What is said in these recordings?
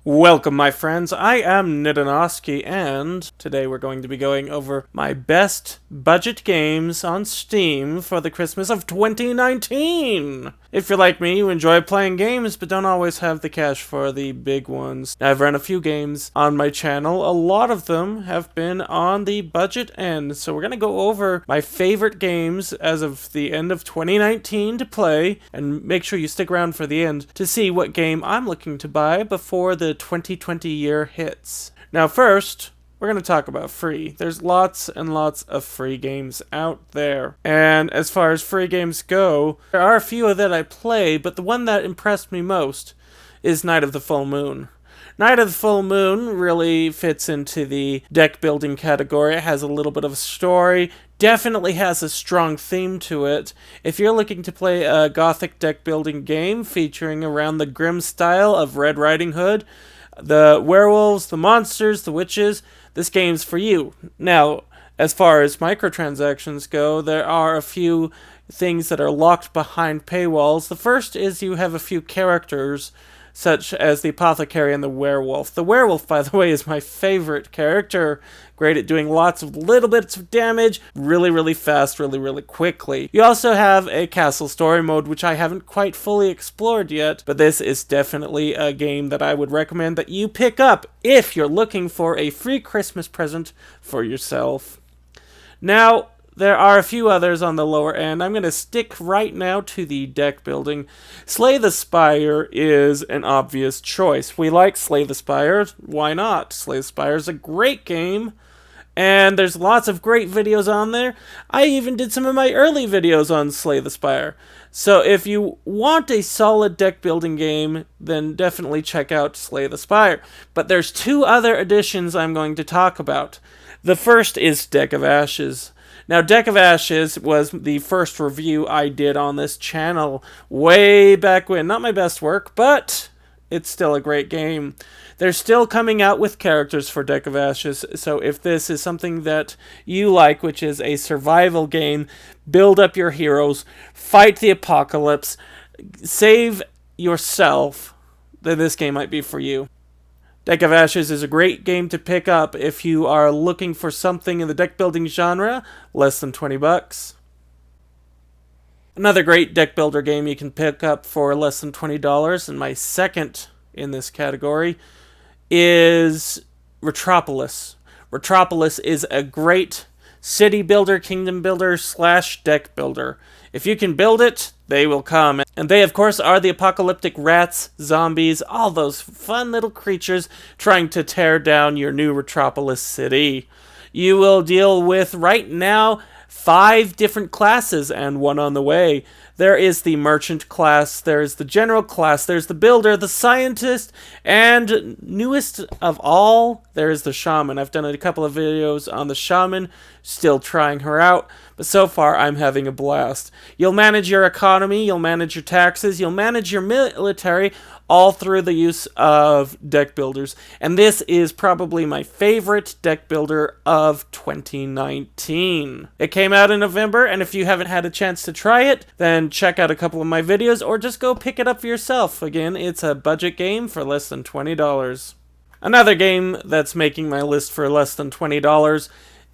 Welcome, my friends. I am NdoNosCi, and today we're going to be going over my best budget games on Steam for the Christmas of 2019. If you're like me, you enjoy playing games, but don't always have the cash for the big ones. I've run a few games on my channel. A lot of them have been on the budget end, so we're going to go over my favorite games as of the end of 2019 to play, and make sure you stick around for the end to see what game I'm looking to buy before the 2020 year hits. Now first, we're going to talk about free. There's lots and lots of free games out there. And as far as free games go, there are a few that I play, but the one that impressed me most is Night of the Full Moon. Night of the Full Moon really fits into the deck building category. It has a little bit of a story, definitely has a strong theme to it. If you're looking to play a gothic deck building game featuring around the grim style of Red Riding Hood, the werewolves, the monsters, the witches, this game's for you. Now, as far as microtransactions go, there are a few things that are locked behind paywalls. The first is you have a few characters, such as the apothecary and the werewolf. The werewolf, by the way, is my favorite character. Great at doing lots of little bits of damage, really fast, really quickly. You also have a castle story mode, which I haven't quite fully explored yet, but this is definitely a game that I would recommend that you pick up if you're looking for a free Christmas present for yourself. Now, there are a few others on the lower end. I'm going to stick right now to the deck building. Slay the Spire is an obvious choice. We like Slay the Spire. Why not? Slay the Spire is a great game, and there's lots of great videos on there. I even did some of my early videos on Slay the Spire. So if you want a solid deck building game, then definitely check out Slay the Spire. But there's two other additions I'm going to talk about. The first is Deck of Ashes. Now, Deck of Ashes was the first review I did on this channel way back when. Not my best work, but it's still a great game. They're still coming out with characters for Deck of Ashes, so if this is something that you like, which is a survival game, build up your heroes, fight the apocalypse, save yourself, then this game might be for you. Deck of Ashes is a great game to pick up if you are looking for something in the deck building genre, less than $20. Another great deck builder game you can pick up for less than $20, and my second in this category, is Retropolis. Retropolis is a great city builder, kingdom builder / deck builder. If you can build it, they will come. And they, of course, are the apocalyptic rats, zombies, all those fun little creatures trying to tear down your new Retropolis city. You will deal with, right now, 5 different classes and one on the way. There is the merchant class, there's the general class, there's the builder, the scientist, and newest of all, there is the shaman. I've done a couple of videos on the shaman, still trying her out, but so far I'm having a blast. You'll manage your economy, you'll manage your taxes, you'll manage your military, all through the use of deck builders. And this is probably my favorite deck builder of 2019. It came out in November, and if you haven't had a chance to try it, then check out a couple of my videos, or just go pick it up for yourself. Again, it's a budget game for less than $20. Another game that's making my list for less than $20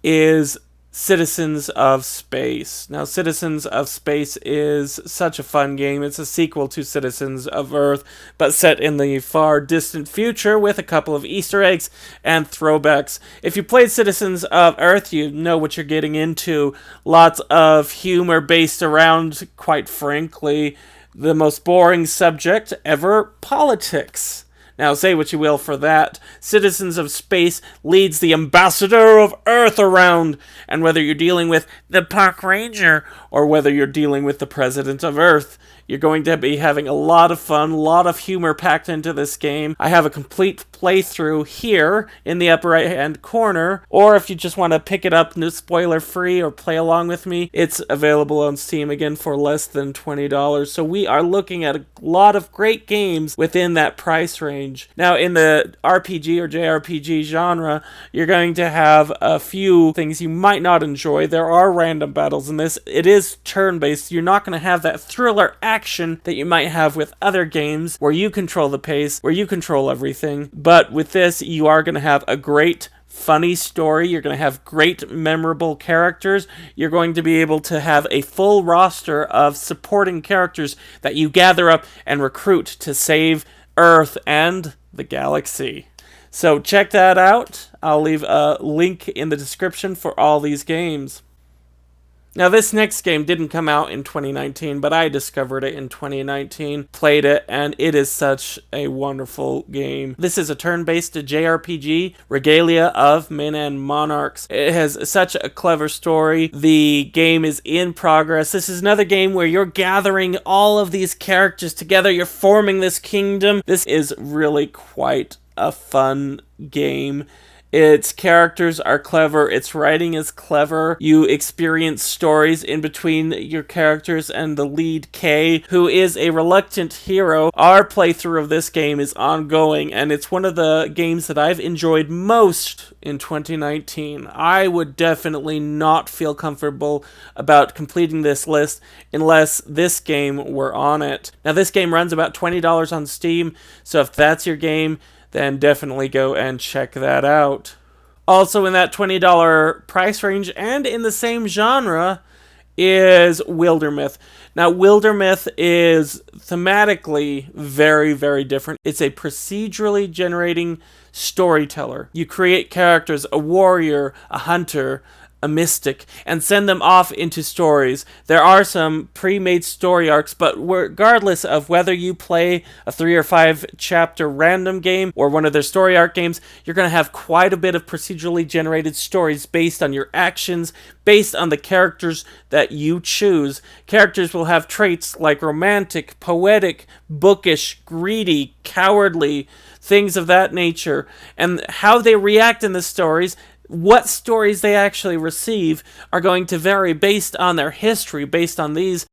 is Citizens of Space. Now, Citizens of Space is such a fun game. It's a sequel to Citizens of Earth, but set in the far distant future with a couple of Easter eggs and throwbacks. If you played Citizens of Earth, you know what you're getting into. Lots of humor based around, quite frankly, the most boring subject ever, politics. Now, say what you will for that. Citizens of Space leads the ambassador of Earth around, and whether you're dealing with the park ranger or whether you're dealing with the president of Earth, you're going to be having a lot of fun, a lot of humor packed into this game. I have a complete playthrough here in the upper right-hand corner, or if you just want to pick it up spoiler-free or play along with me, it's available on Steam again for less than $20. So we are looking at a lot of great games within that price range. range. Now, in the RPG or JRPG genre, you're going to have a few things you might not enjoy. There are random battles in this. It is turn-based. You're not going to have that thriller action that you might have with other games where you control the pace, where you control everything. But with this, you are going to have a great funny story. You're going to have great memorable characters. You're going to be able to have a full roster of supporting characters that you gather up and recruit to save Earth and the galaxy. So check that out. I'll leave a link in the description for all these games. Now, this next game didn't come out in 2019, but I discovered it in 2019, played it, and it is such a wonderful game. This is a turn-based JRPG, Regalia of Men and Monarchs. It has such a clever story. The game is in progress. This is another game where you're gathering all of these characters together. You're forming this kingdom. This is really quite a fun game. Its characters are clever, its writing is clever, you experience stories in between your characters and the lead Kay, who is a reluctant hero. Our playthrough of this game is ongoing, and it's one of the games that I've enjoyed most in 2019. I would definitely not feel comfortable about completing this list unless this game were on it. Now, this game runs about $20 on Steam, so if that's your game, then definitely go and check that out. Also in that $20 price range and in the same genre is Wildermyth. Now, Wildermyth is thematically very, very different. It's a procedurally generating storyteller. You create characters, a warrior, a hunter, a mystic, and send them off into stories. There are some pre-made story arcs, but regardless of whether you play a 3 or 5 chapter random game or one of their story arc games, you're going to have quite a bit of procedurally generated stories based on your actions, based on the characters that you choose. Characters will have traits like romantic, poetic, bookish, greedy, cowardly, things of that nature, and how they react in the stories, what stories they actually receive, are going to vary based on their history, based on these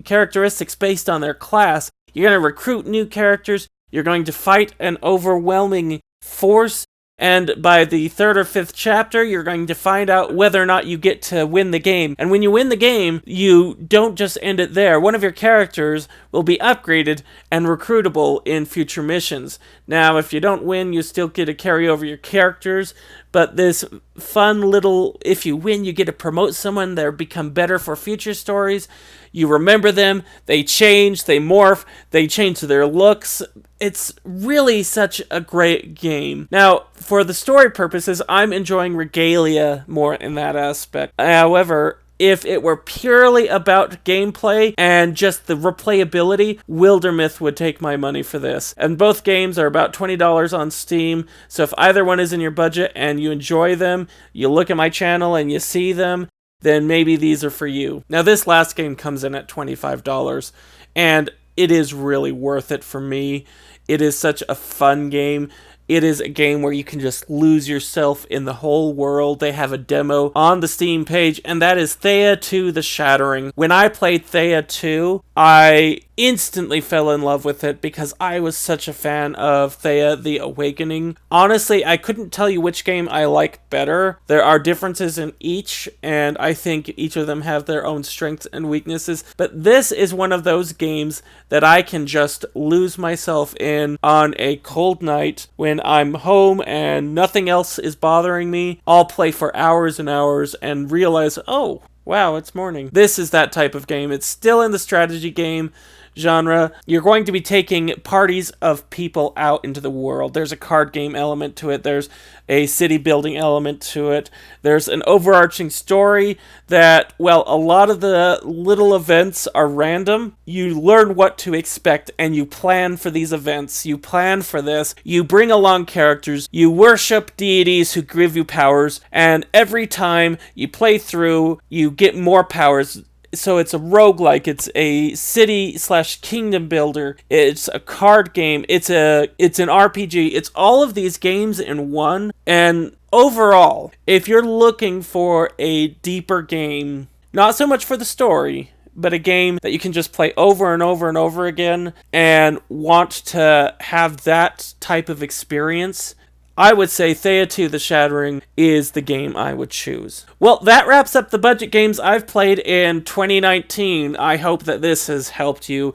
characteristics, based on their class. You're going to recruit new characters, you're going to fight an overwhelming force, and by the 3rd or 5th chapter, you're going to find out whether or not you get to win the game. And when you win the game, you don't just end it there. One of your characters will be upgraded and recruitable in future missions. Now, if you don't win, you still get to carry over your characters, but this fun little, if you win, you get to promote someone, they become better for future stories. You remember them, they change, they morph, they change their looks. It's really such a great game. Now, for the story purposes, I'm enjoying Regalia more in that aspect. However, if it were purely about gameplay and just the replayability, Wildermyth would take my money for this. And both games are about $20 on Steam, so if either one is in your budget and you enjoy them, you look at my channel and you see them, then maybe these are for you. Now, this last game comes in at $25, and it is really worth it for me. It is such a fun game. It is a game where you can just lose yourself in the whole world. They have a demo on the Steam page, and that is Thea 2 The Shattering. When I played Thea 2, I instantly fell in love with it because I was such a fan of Thea The Awakening. Honestly, I couldn't tell you which game I like better. There are differences in each, and I think each of them have their own strengths and weaknesses, but this is one of those games that I can just lose myself in on a cold night when I'm home and nothing else is bothering me. I'll play for hours and hours and realize, oh, wow, it's morning. This is that type of game. It's still in the strategy game genre. You're going to be taking parties of people out into the world. There's a card game element to it. There's a city building element to it. There's an overarching story that, well, a lot of the little events are random. You learn what to expect and you plan for these events. You plan for this. You bring along characters. You worship deities who give you powers, and every time you play through, you get more powers. So it's a roguelike, it's a city/kingdom builder, it's a card game, it's an RPG, it's all of these games in one. And overall, if you're looking for a deeper game, not so much for the story, but a game that you can just play over and over and over again and want to have that type of experience, I would say Thea 2 The Shattering is the game I would choose. Well, that wraps up the budget games I've played in 2019. I hope that this has helped you.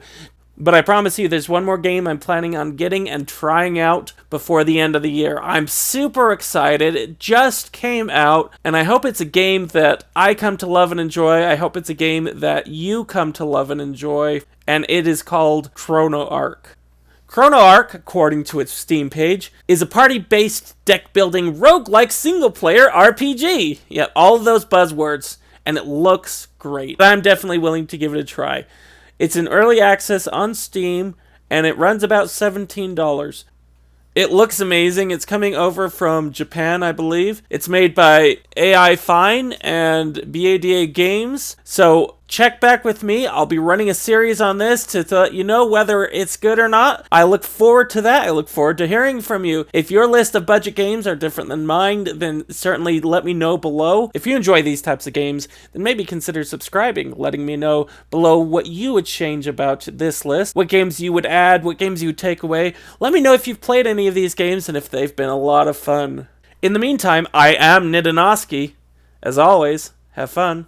But I promise you, there's one more game I'm planning on getting and trying out before the end of the year. I'm super excited. It just came out, and I hope it's a game that I come to love and enjoy. I hope it's a game that you come to love and enjoy, and it is called Chrono Arc. Chrono Arc, according to its Steam page, is a party-based deck-building roguelike single-player RPG. Yeah, all of those buzzwords, and it looks great. I'm definitely willing to give it a try. It's in early access on Steam, and it runs about $17. It looks amazing. It's coming over from Japan, I believe. It's made by AI Fine and BADA Games. So check back with me. I'll be running a series on this to let you know whether it's good or not. I look forward to that. I look forward to hearing from you. If your list of budget games are different than mine, then certainly let me know below. If you enjoy these types of games, then maybe consider subscribing, letting me know below what you would change about this list, what games you would add, what games you would take away. Let me know if you've played any of these games and if they've been a lot of fun. In the meantime, I am NdoNosCi. As always, have fun.